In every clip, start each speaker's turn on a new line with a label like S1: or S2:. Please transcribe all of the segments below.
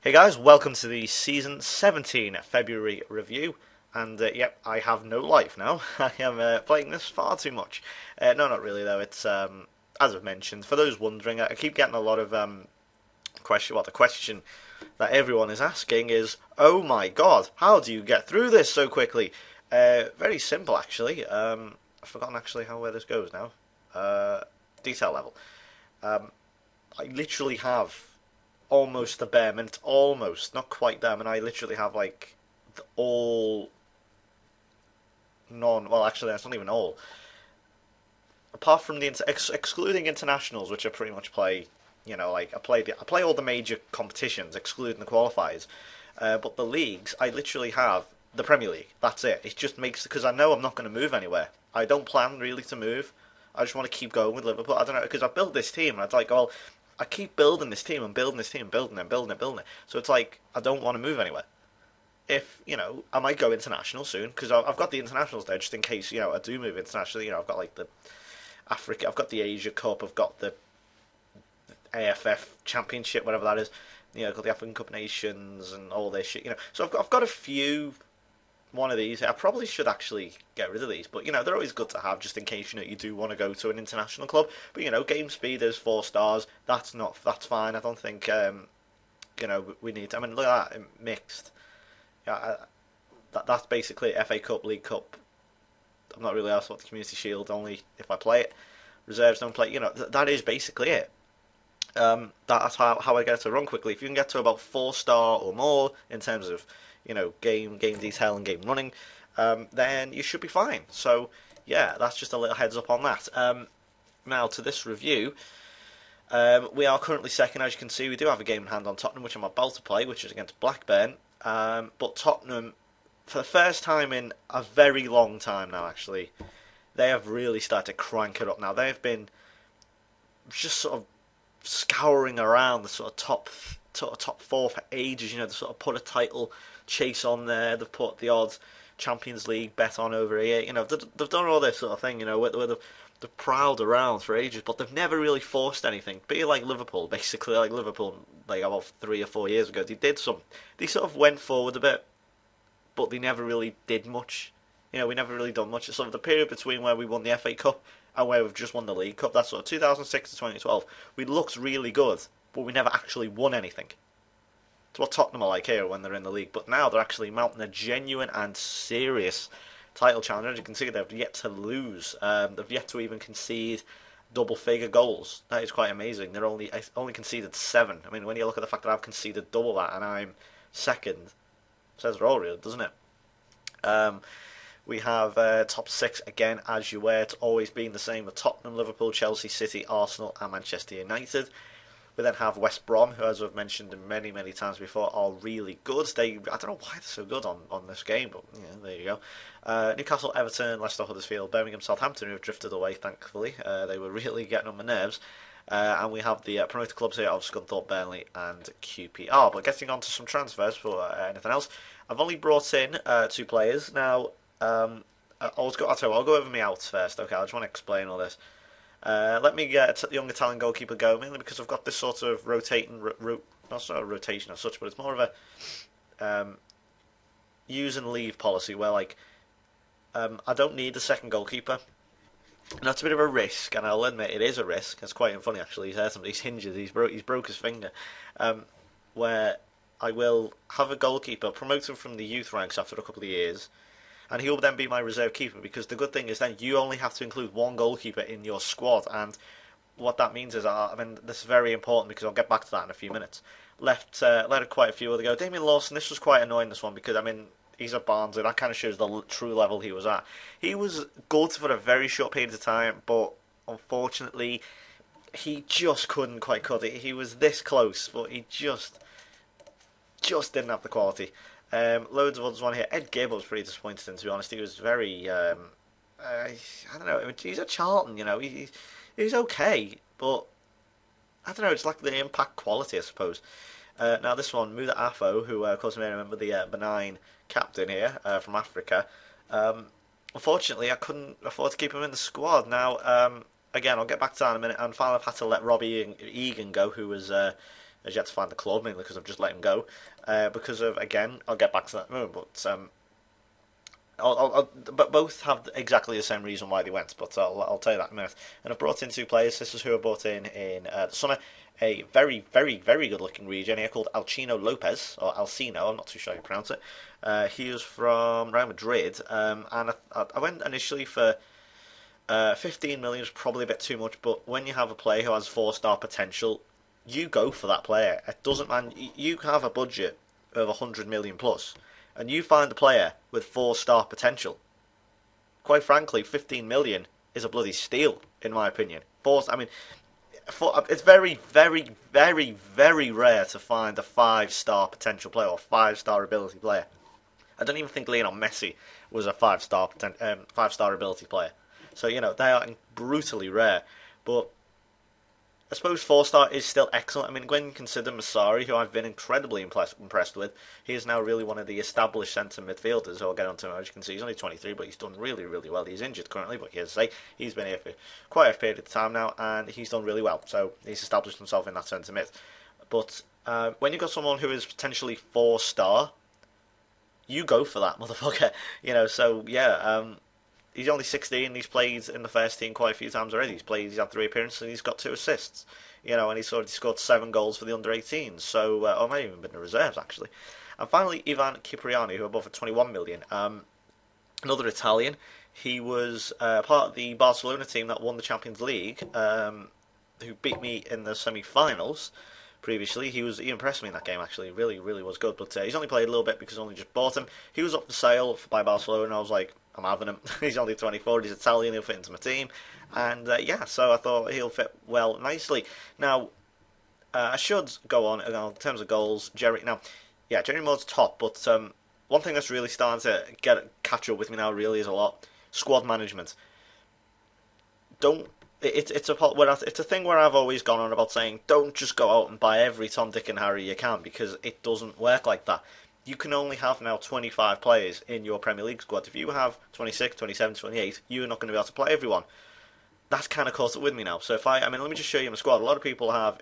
S1: Hey guys, welcome to the season 17 February review. And yep, I have no life now. I am playing this far too much. No, not really though. It's as I've mentioned. For those wondering, I keep getting a lot of question. Well, the question that everyone is asking is, "Oh my God, how do you get through this so quickly?" Very simple, actually. I've forgotten actually how where this goes now. Uh, Detail level. Um, I literally have almost the bare mint, almost not quite there. I mean, I literally have like all non. Well, actually, that's not even all. Apart from the excluding internationals, which I pretty much play. Like I play all the major competitions, excluding the qualifiers. But the leagues, I literally have the Premier League. That's it. It just makes because I know I'm not going to move anywhere. I don't plan really to move. I just want to keep going with Liverpool. I don't know because I built this team and I'd like, well, I keep building this team and building this team, building it, building it, building it. So it's like I don't want to move anywhere. If I might go international soon because I've got the internationals there just in case I do move internationally. I've got like the Africa, I've got the Asia Cup, I've got the AFF Championship, whatever that is. I've got the African Cup Nations and all this shit. So I've got a few one of these. I probably should actually get rid of these, but they're always good to have just in case you do want to go to an international club. But game speed is 4 stars. That's fine. I don't think we need. I mean, look at that mixed. Yeah, that's basically FA Cup, League Cup. I'm not really asked about the Community Shield. Only if I play it. Reserves don't play. That is basically it. That's how I get to run quickly. If you can get to about 4 star or more in terms of game detail and game running, then you should be fine. So yeah, that's just a little heads up on that. Now to this review, we are currently second. As you can see, we do have a game in hand on Tottenham, which I'm about to play, which is against Blackburn. But Tottenham, for the first time in a very long time now, actually, they have really started to crank it up. Now they've been just sort of scouring around the sort of top four for ages. They sort of put a title chase on there. They've put the odd Champions League bet on over here. They've done all this sort of thing. Where they've prowled around for ages, but they've never really forced anything. Be like Liverpool, basically, like Liverpool, like about 3 or 4 years ago, they did some. They sort of went forward a bit, but they never really did much. We never really done much. Sort of the period between where we won the FA Cup and where we've just won the League Cup. That's sort of 2006 to 2012. We looked really good, but we never actually won anything. It's what Tottenham are like here when they're in the league. But now they're actually mounting a genuine and serious title challenge. As you can see, they've yet to lose. They've yet to even concede double-figure goals. That is quite amazing. They're only conceded 7. I mean, when you look at the fact that I've conceded double that and I'm second, it says it all, really, doesn't it? We have top 6 again, as you were. It's always been the same with Tottenham, Liverpool, Chelsea, City, Arsenal, and Manchester United. We then have West Brom, who, as I've mentioned many, many times before, are really good. I don't know why they're so good on this game, but there you go. Newcastle, Everton, Leicester, Huddersfield, Birmingham, Southampton, who have drifted away, thankfully. They were really getting on my nerves. And we have the promoted clubs here of Scunthorpe, Burnley, and QPR. But getting on to some transfers for anything else, I've only brought in 2 players. Now, I'll tell you what, I'll go over my outs first. Okay, I just want to explain all this. Let me get the young Italian goalkeeper go, mainly because I've got this sort of rotating, not sort of rotation as such, but it's more of a use and leave policy where, like, I don't need a second goalkeeper. Now, it's a bit of a risk, and I'll admit it is a risk. It's quite funny, actually. He's hurt him, he's injured, he's broke his finger. Where I will have a goalkeeper, promote him from the youth ranks after a couple of years, and he'll then be my reserve keeper, because the good thing is then you only have to include one goalkeeper in your squad, and what that means is, I mean, this is very important because I'll get back to that in a few minutes. Let quite a few other go. Damien Lawson, this was quite annoying, this one, because, I mean, he's at Barnsley. That kind of shows the true level he was at. He was good for a very short period of time, but unfortunately, he just couldn't quite cut it. He was this close, but he just didn't have the quality. Loads of others on here. Ed Gibb was pretty disappointed in, to be honest. He was very, I don't know, he's at Charlton, he's okay, but I don't know, it's like the impact quality, I suppose. Now this one, Muda Afo, who of course you may remember the benign captain here from Africa. Unfortunately, I couldn't afford to keep him in the squad. Now, again, I'll get back to that in a minute. And finally, I've had to let Robbie Egan go, who was has yet to find the club, mainly because I've just let him go. Because of, again, I'll get back to that in a moment, but both have exactly the same reason why they went, but I'll tell you that in a minute. And I've brought in two players. This is who I brought in the summer. A very, very, very good-looking region here called Alcino Lopez, or Alcino, I'm not too sure how you pronounce it. He was from Real Madrid, and I went initially for 15 million, is probably a bit too much, but when you have a player who has four-star potential, you go for that player. It doesn't man. You have a budget of 100 million plus, and you find a player with four-star potential. Quite frankly, 15 million is a bloody steal, in my opinion. It's very, very, very, very rare to find a five-star potential player or five-star ability player. I don't even think Lionel Messi was a five-star ability player. So, they are brutally rare. But I suppose four-star is still excellent. I mean, when you consider Masari, who I've been incredibly impressed with, he is now really one of the established centre midfielders. I'll get onto him. As you can see, he's only 23, but he's done really, really well. He's injured currently, but he's been here for quite a period of time now, and he's done really well. So he's established himself in that centre mid. But when you've got someone who is potentially four-star, you go for that motherfucker. So yeah. He's only 16. He's played in the first team quite a few times already. He's had 3 appearances and he's got 2 assists. And he's already scored 7 goals for the under-18s. So, or maybe even been in the reserves actually. And finally, Ivan Cipriani, who are both at 21 million. Another Italian. He was part of the Barcelona team that won the Champions League, who beat me in the semi-finals. Previously, he impressed me in that game. Actually, really, really was good. But he's only played a little bit because I only just bought him. He was up for sale by Barcelona, and I was like, I'm having him. He's only 24. He's Italian. He'll fit into my team, and so I thought he'll fit well nicely. Now, I should go on in terms of goals. Jerry Moore's top, but one thing that's really starting to catch up with me now really is a lot squad management. It's a thing where I've always gone on about saying don't just go out and buy every Tom, Dick and Harry you can, because it doesn't work like that. You can only have now 25 players in your Premier League squad. If you have 26, 27, 28, you're not going to be able to play everyone. That's kind of caught up with me now. So let me just show you my squad. A lot of people have,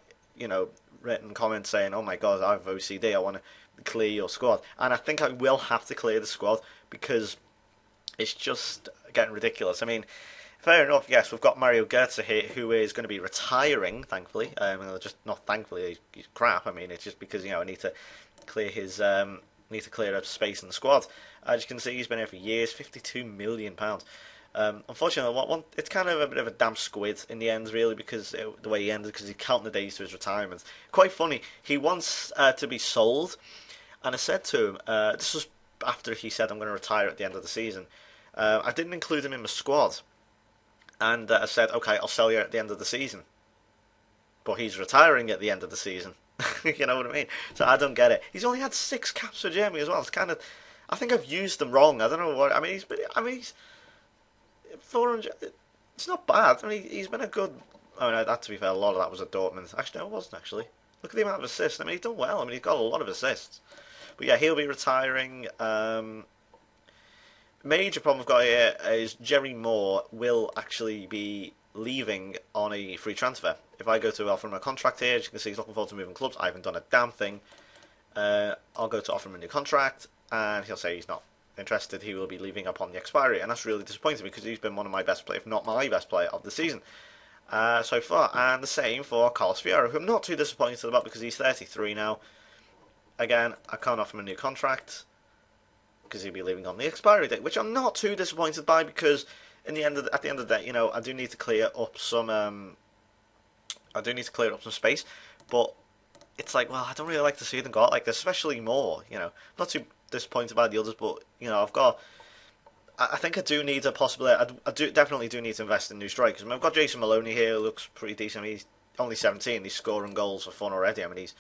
S1: written comments saying, oh my god, I have OCD, I want to clear your squad. And I think I will have to clear the squad because it's just getting ridiculous. I mean, fair enough, yes, we've got Mario Götze here, who is going to be retiring, thankfully. Just not thankfully, he's crap. I mean, it's just because, I need to clear up space in the squad. As you can see, he's been here for years, £52 million. Unfortunately, it's kind of a bit of a damp squid in the end, really, because the way he ended, because he's counting the days to his retirement. Quite funny, he wants to be sold, and I said to him, this was after he said I'm going to retire at the end of the season. I didn't include him in my squad, and I said, okay, I'll sell you at the end of the season. But he's retiring at the end of the season. You know what I mean? So I don't get it. He's only had 6 caps for Germany as well. It's kind of, I think I've used them wrong. I don't know what. He's 400. It's not bad. He's been a good. That to be fair, a lot of that was at Dortmund. Actually, no, it wasn't actually. Look at the amount of assists. He's done well. He's got a lot of assists. But yeah, he'll be retiring. Major problem I've got here is Jerry Moore will actually be leaving on a free transfer. If I go to offer him a contract here, as you can see, he's looking forward to moving clubs. I haven't done a damn thing. I'll go to offer him a new contract, and he'll say he's not interested. He will be leaving upon the expiry, and that's really disappointing because he's been one of my best players, if not my best player of the season so far. And the same for Carlos Fierro, who I'm not too disappointed about because he's 33 now. Again, I can't offer him a new contract because he'll be leaving on the expiry date, which I'm not too disappointed by because at the end of the day, I do need to clear up some. I do need to clear up some space, but it's like, well, I don't really like to see them go out like this, especially more. Not too disappointed by the others, but I've got. I think I do need a possibility. I definitely do need to invest in new strikers. I've got Jason Maloney here, who looks pretty decent. He's only 17. He's scoring goals for fun already. He's.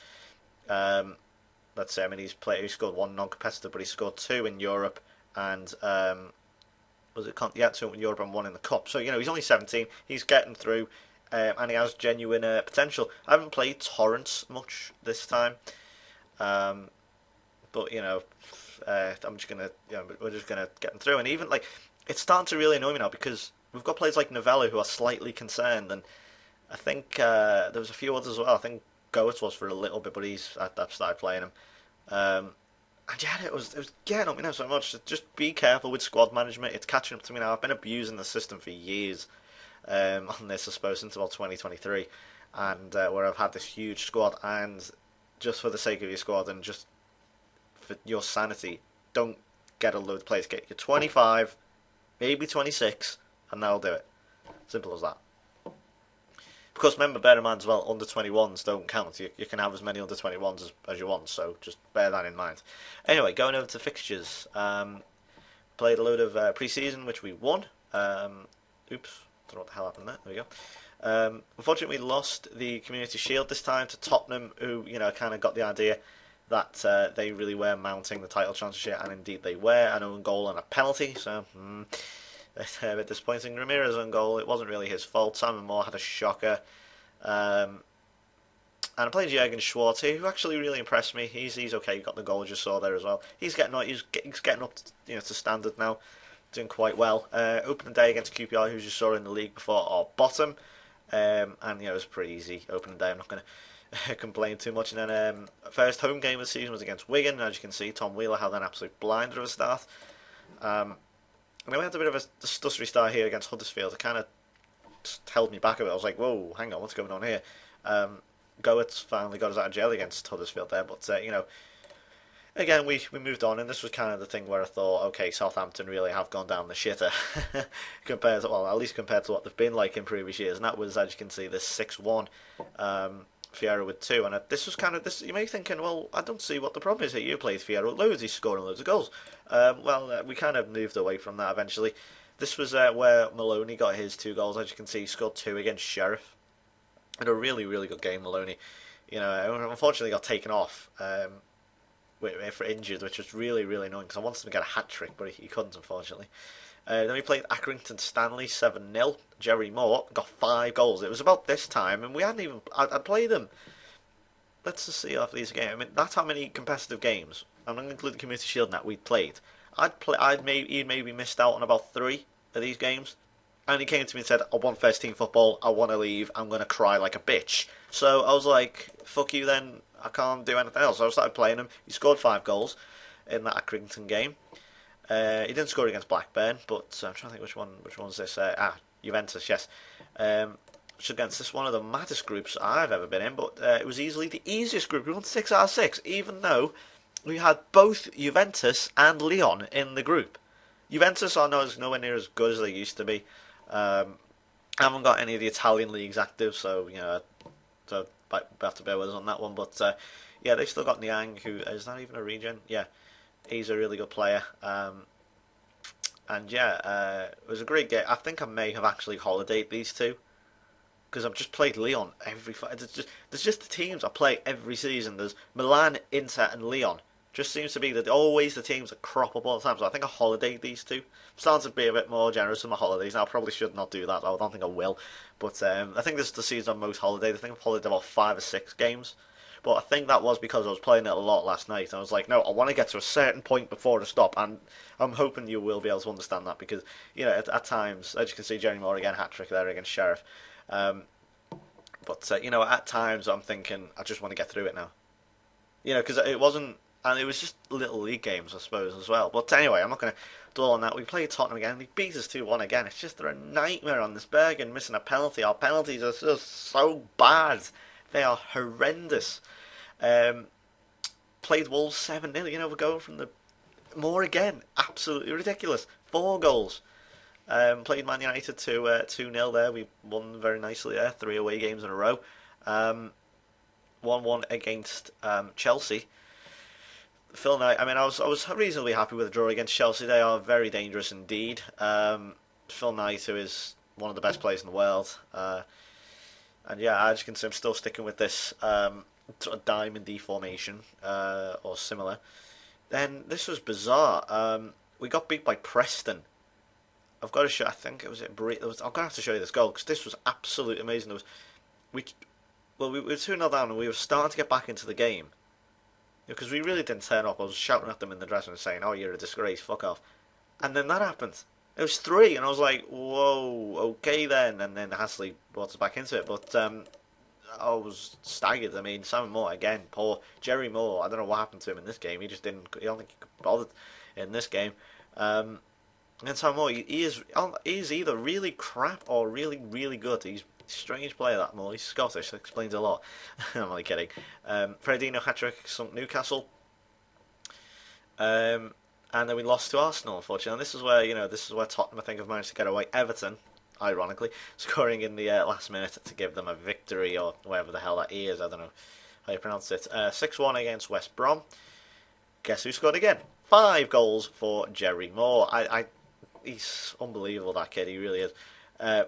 S1: Let's say, he scored 1 non-competitive, but he scored 2 in Europe and 2 in Europe and 1 in the Cup. So he's only 17. He's getting through. And he has genuine potential. I haven't played Torrance much this time, but I'm just gonna, we're just gonna get him through. And even it's starting to really annoy me now because we've got players like Novella who are slightly concerned, and I think there was a few others as well. I think Goetz was for a little bit, but I've started playing him. Um, and yeah, it was getting on me now so much. Just be careful with squad management. It's catching up to me now. I've been abusing the system for years on this, I suppose, since about 2023, and where I've had this huge squad, and just for the sake of your squad and just for your sanity, don't get a load of players. Get your 25, maybe 26, and that'll do it. Simple as that. Because remember, bear in mind as well, under 21s don't count. You can have as many under 21s as you want, so just bear that in mind. Anyway, going over to fixtures. Played a load of pre-season, which we won. Oops, don't know what the hell happened there. There we go. Unfortunately, we lost the Community Shield this time to Tottenham, who kind of got the idea that they really were mounting the title championship, and indeed they were. An own goal and a penalty, so a bit disappointing. Ramirez own goal, it wasn't really his fault. Simon Moore had a shocker. And I played Jurgen Schwartz here, who actually really impressed me. He's okay. He got the goal you saw there as well. He's getting up to standard now, doing quite well. Opening day against QPR, who you saw in the league before, are bottom, and it was pretty easy opening day. I'm not going to complain too much. And then first home game of the season was against Wigan. As you can see, Tom Wheeler had an absolute blinder of a start. And then we had a bit of a stuttery start here against Huddersfield. It kind of just held me back a bit. I was like, whoa, hang on, what's going on here? Goetz finally got us out of jail against Huddersfield there, but again we moved on, and this was kind of the thing where I thought, okay, Southampton really have gone down the shitter compared to, well, at least compared to what they've been like in previous years, and that was, as you can see, this 6-1 Fiero with 2, and this was kind of this. You may be thinking, well, I don't see what the problem is here. You played Fiero loads, he's scoring loads of goals. We kind of moved away from that eventually. This was where Maloney got his 2 goals. As you can see, he scored 2 against Sheriff. Had a really, really good game, Maloney. Unfortunately got taken off for injured, which was really, really annoying because I wanted him to get a hat trick, but he couldn't, unfortunately. Then we played Accrington Stanley 7-0. Jerry Moore got 5 goals. It was about this time, and we hadn't even. I'd played them. Let's just see off these games. I mean, that's how many competitive games. I'm not going to include the Community Shield that we'd played. He'd maybe missed out on about 3 of these games. And he came to me and said, I want first team football, I want to leave, I'm going to cry like a bitch. So I was like, fuck you then, I can't do anything else. So I started playing him. He scored 5 goals in that Accrington game. He didn't score against Blackburn, but I'm trying to think which one's this. Juventus, yes. Which against this one of the maddest groups I've ever been in, but it was easily the easiest group. We won 6 out of 6, even though we had both Juventus and Lyon in the group. Juventus are nowhere near as good as they used to be. I haven't got any of the Italian leagues active, so so I have to bear with us on that one. But they've still got Niang, who is not even a regen. Yeah, he's a really good player. It was a great game. I think I may have actually holidayed these two because I've just played Lyon every. There's just the teams I play every season. There's Milan, Inter, and Lyon. Just seems to be that always the teams that crop up all the time. So I think I holidayed these two. I'm starting to be a bit more generous with my holidays. Now, I probably should not do that. I don't think I will. But I think this is the season I'm most holidayed. I think I've holidayed about 5 or 6 games. But I think that was because I was playing it a lot last night. I was like, no, I want to get to a certain point before I stop. And I'm hoping you will be able to understand that. Because, at times, as you can see, Jerry Moore again, hat-trick there against Sheriff. At times I'm thinking, I just want to get through it now. Because it wasn't. And it was just little league games, I suppose, as well. But anyway, I'm not going to dwell on that. We played Tottenham again. They beat us 2-1 again. It's just they're a nightmare on this Bergen, missing a penalty. Our penalties are just so bad. They are horrendous. Played Wolves 7-0. We're going from the more again. Absolutely ridiculous. 4 goals. Played Man United to 2-0 there. We won very nicely there. 3 away games in a row. 1-1 against Chelsea. Phil Knight, I was reasonably happy with the draw against Chelsea. They are very dangerous indeed. Phil Knight, who is one of the best players in the world. As you can see, I'm still sticking with this sort of diamond formation or similar. Then this was bizarre. We got beat by Preston. I've got to show. I think it was I'm going to have to show you this goal because this was absolutely amazing. We were 2-0 down and we were starting to get back into the game. Because we really didn't turn up. I was shouting at them in the dressing room saying, oh, you're a disgrace, fuck off. And then that happened. It was 3, and I was like, whoa, okay then. And then Hasley brought us back into it. But I was staggered. I mean, Simon Moore again, poor Jerry Moore. I don't know what happened to him in this game. He just didn't. I don't think he could bothered in this game. And Simon Moore, he is either really crap or really really good. He's a strange player, that Moore. He's Scottish. That explains a lot. I'm only kidding. Fernandinho hat-trick sunk Newcastle. And then we lost to Arsenal, unfortunately. And this is where Tottenham, I think, have managed to get away. Everton, ironically, scoring in the last minute to give them a victory, or whatever the hell that is. I don't know how you pronounce it. 6-1 against West Brom. Guess who scored again? 5 goals for Jerry Moore. He's unbelievable, that kid. He really is.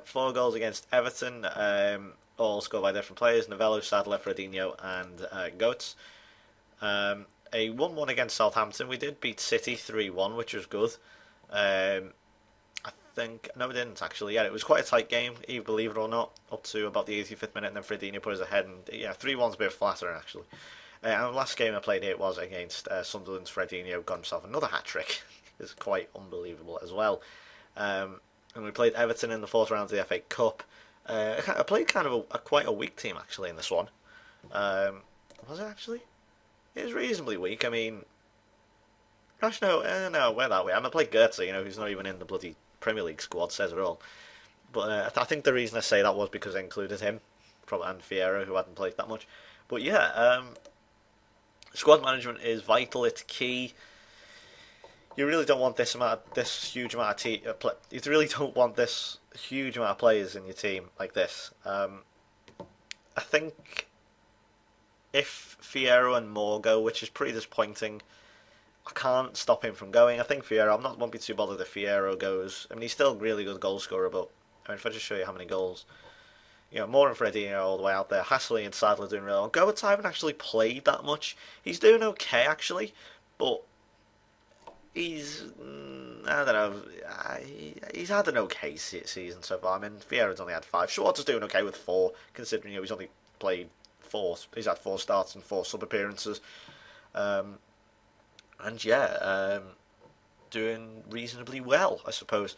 S1: 4 goals against Everton, all scored by different players. Novello, Sadler, Fredinho, and Goetz. A 1-1 against Southampton. We did beat City 3-1, which was good. I think... No, we didn't, actually. Yeah, it was quite a tight game, believe it or not, up to about the 85th minute, and then Fredinho put us ahead. And yeah, 3-1's a bit flattering, actually. And the last game I played here was against Sunderland's Fredinho. Got himself another hat-trick. It's quite unbelievable as well. And we played Everton in the 4th round of the FA Cup. I played kind of quite a weak team, actually, in this one. Was it, actually? It was reasonably weak. I mean, gosh, no, we're that way. I played Goetze, who's not even in the bloody Premier League squad, says it all. But I think the reason I say that was because I included him, and Fierro, who hadn't played that much. But yeah, squad management is vital. It's key. You really don't want this huge amount of you really don't want this huge amount of players in your team like this. I think if Fierro and Moore go, which is pretty disappointing, I can't stop him from going. I think Fierro, won't be too bothered if Fierro goes. I mean, he's still a really good goal scorer, but I mean, if I just show you how many goals, Moore and Freddie are all the way out there. Hassley and Sadler doing really well. Goetz haven't actually played that much. He's doing okay, actually, but he's, I don't know, he's had an okay season so far. I mean, Fierro's only had 5. Schwartz is doing okay with 4, considering he's only played 4. He's had 4 starts and 4 sub appearances, and yeah, doing reasonably well, I suppose.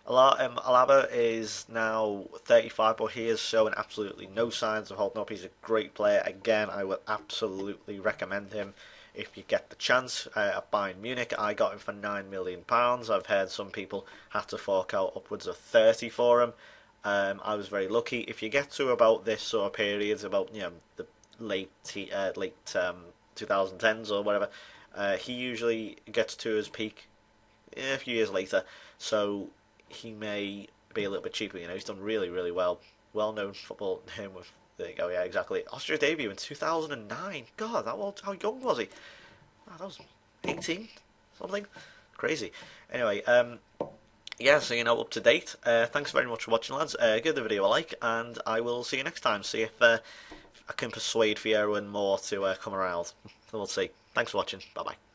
S1: Alaba is now 35, but he is showing absolutely no signs of holding up. He's a great player. Again, I would absolutely recommend him if you get the chance. At Bayern Munich, I got him for £9 million. I've heard some people have to fork out upwards of 30 for him. I was very lucky. If you get to about this sort of period, about the late 2010s or whatever, he usually gets to his peak a few years later. So he may be a little bit cheaper. He's done really really well. Well-known football name with. There you go. Yeah, exactly. Austria debut in 2009. God, how young was he? Oh, that was 18 something. Crazy. Anyway, yeah, so up to date. Thanks very much for watching, lads. Give the video a like, and I will see you next time. See if I can persuade Fierro and Moore to come around. We'll see. Thanks for watching. Bye bye.